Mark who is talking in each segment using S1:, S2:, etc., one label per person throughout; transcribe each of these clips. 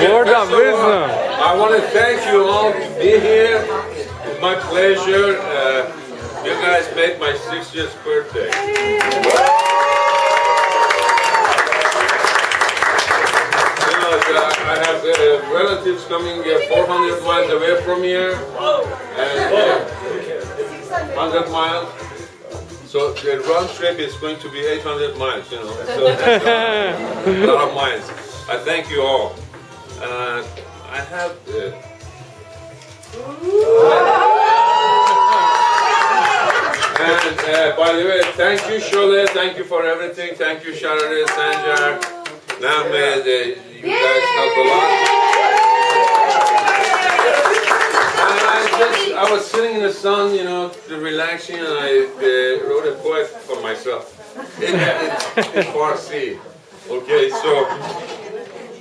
S1: Word of wisdom.
S2: I want to thank you all to be here. It's my pleasure. You guys made my 60th birthday. I have relatives coming 400 miles away from here, and 100 miles. So the round trip is going to be 800 miles, you know. So that's a lot of miles. I thank you all. I have. And by the way, thank you, Shole. Thank you for everything. Thank you, Sharare, Sanjar. Nahmed, you guys help a lot. And I was sitting in the sun, you know, relaxing, and I wrote a poem for myself in Farsi. Okay, so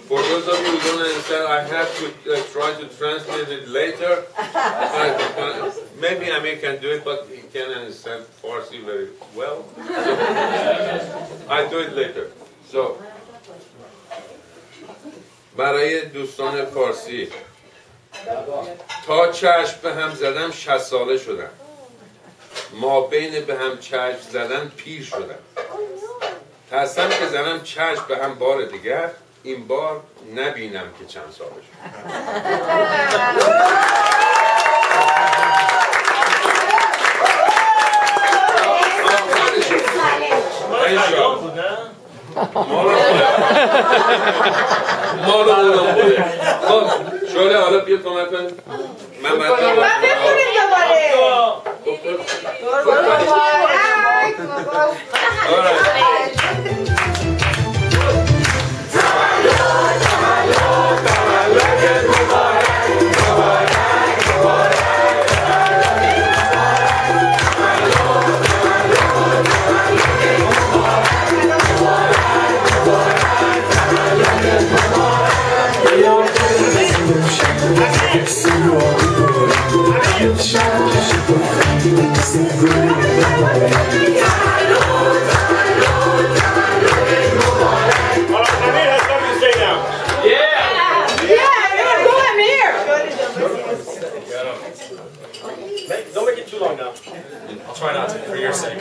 S2: for those of you who don't understand, I have to try to translate it later. Maybe I can do it, but you can't understand Farsi very well. So I'll do it later. So. برای دوستان فارسی تا چشم به هم زدم 60 ساله شدم ما بین به هم چشم زدن پیر شدم ترسم که زنم چشم به هم بار دیگر این بار نبینم که چند ساله شدم ما رو بودم بوده خب شاله حالا بیا کمک کن من باید
S3: بخونیم دوباره
S4: Don't make it too long now. I'll try not to, for your sake.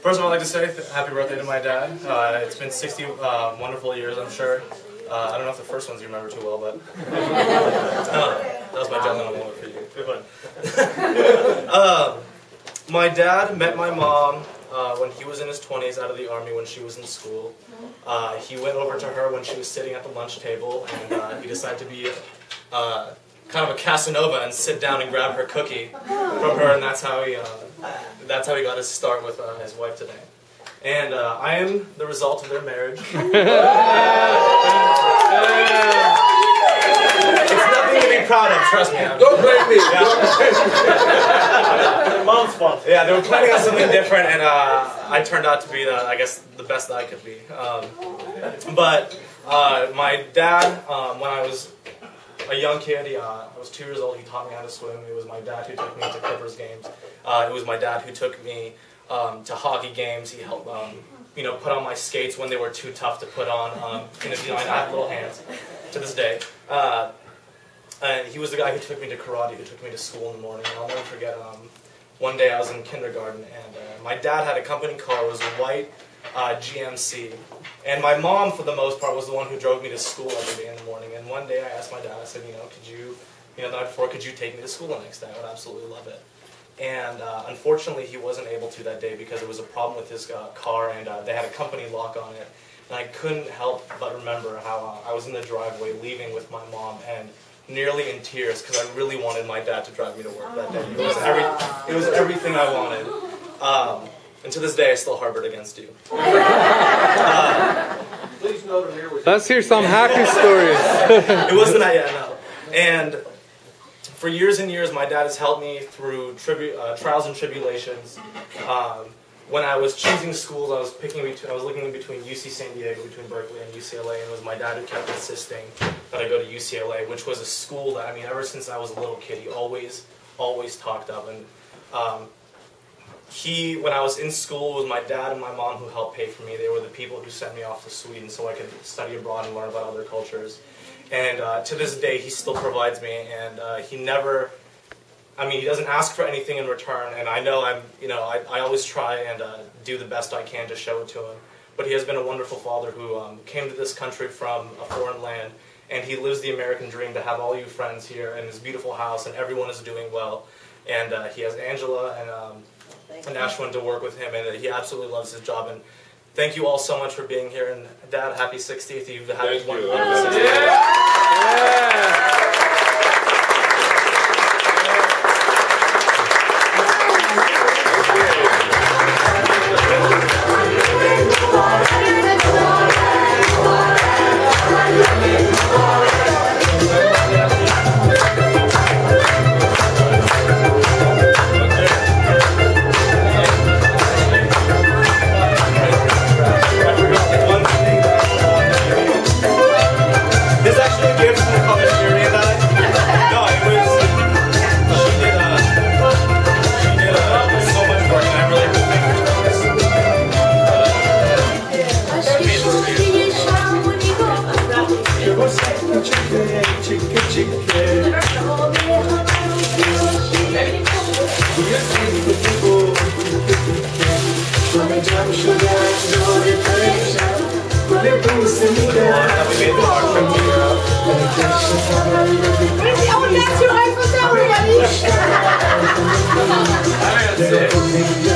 S4: First of all, I'd like to say happy birthday to my dad. It's been 60 wonderful years, I'm sure. I don't know if the first ones you remember too well, but that was my gentleman moment for you. Good one. My dad met my mom when he was in his 20s out of the army when she was in school. He went over to her when she was sitting at the lunch table, and he decided to be kind of a Casanova and sit down and grab her cookie from her, and that's how he got his start with his wife today. And I am the result of their marriage. It's nothing to be proud of, trust me.
S2: Don't blame me.
S4: Their mom's fault. Yeah, they were planning on something different, and I turned out to be, I guess, the best that I could be. But my dad, when I was a young kid, I was 2 years old, he taught me how to swim. It was my dad who took me to Clippers games. It was my dad who took me to hockey games. He helped, put on my skates when they were too tough to put on. I have little hands to this day. And he was the guy who took me to karate, who took me to school in the morning. And I'll never forget, one day I was in kindergarten, and my dad had a company car. It was a white GMC. And my mom, for the most part, was the one who drove me to school every day in the morning. And one day I asked my dad, I said, could you, the night before, could you take me to school the next day? I would absolutely love it. And unfortunately, he wasn't able to that day because there was a problem with his car, and they had a company lock on it. And I couldn't help but remember how I was in the driveway leaving with my mom and nearly in tears because I really wanted my dad to drive me to work that day. It was everything I wanted. And to this day, I still harbor it against you.
S1: Let's hear some happy stories.
S4: It wasn't that yet, no. And for years and years, my dad has helped me through trials and tribulations. when I was choosing schools, I was looking between UC San Diego, between Berkeley and UCLA, and it was my dad who kept insisting that I go to UCLA, which was a school that, I mean, ever since I was a little kid, he always talked of. And when I was in school, it was my dad and my mom who helped pay for me. They were the people who sent me off to Sweden so I could study abroad and learn about other cultures. And to this day, he still provides me, and he never, I mean, he doesn't ask for anything in return, and I know I always try and do the best I can to show it to him. But he has been a wonderful father who came to this country from a foreign land, and he lives the American dream to have all you friends here in his beautiful house, and everyone is doing well. And he has Angela and Ashwin to work with him, and he absolutely loves his job. And thank you all so much for being here, and Dad, happy 60th. You've had a wonderful 60th.
S1: Yeah.
S4: This actually a gift from the college area that no, it was she did so much work, and I really have to thank her for this.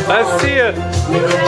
S1: Let's see it.
S3: Beautiful.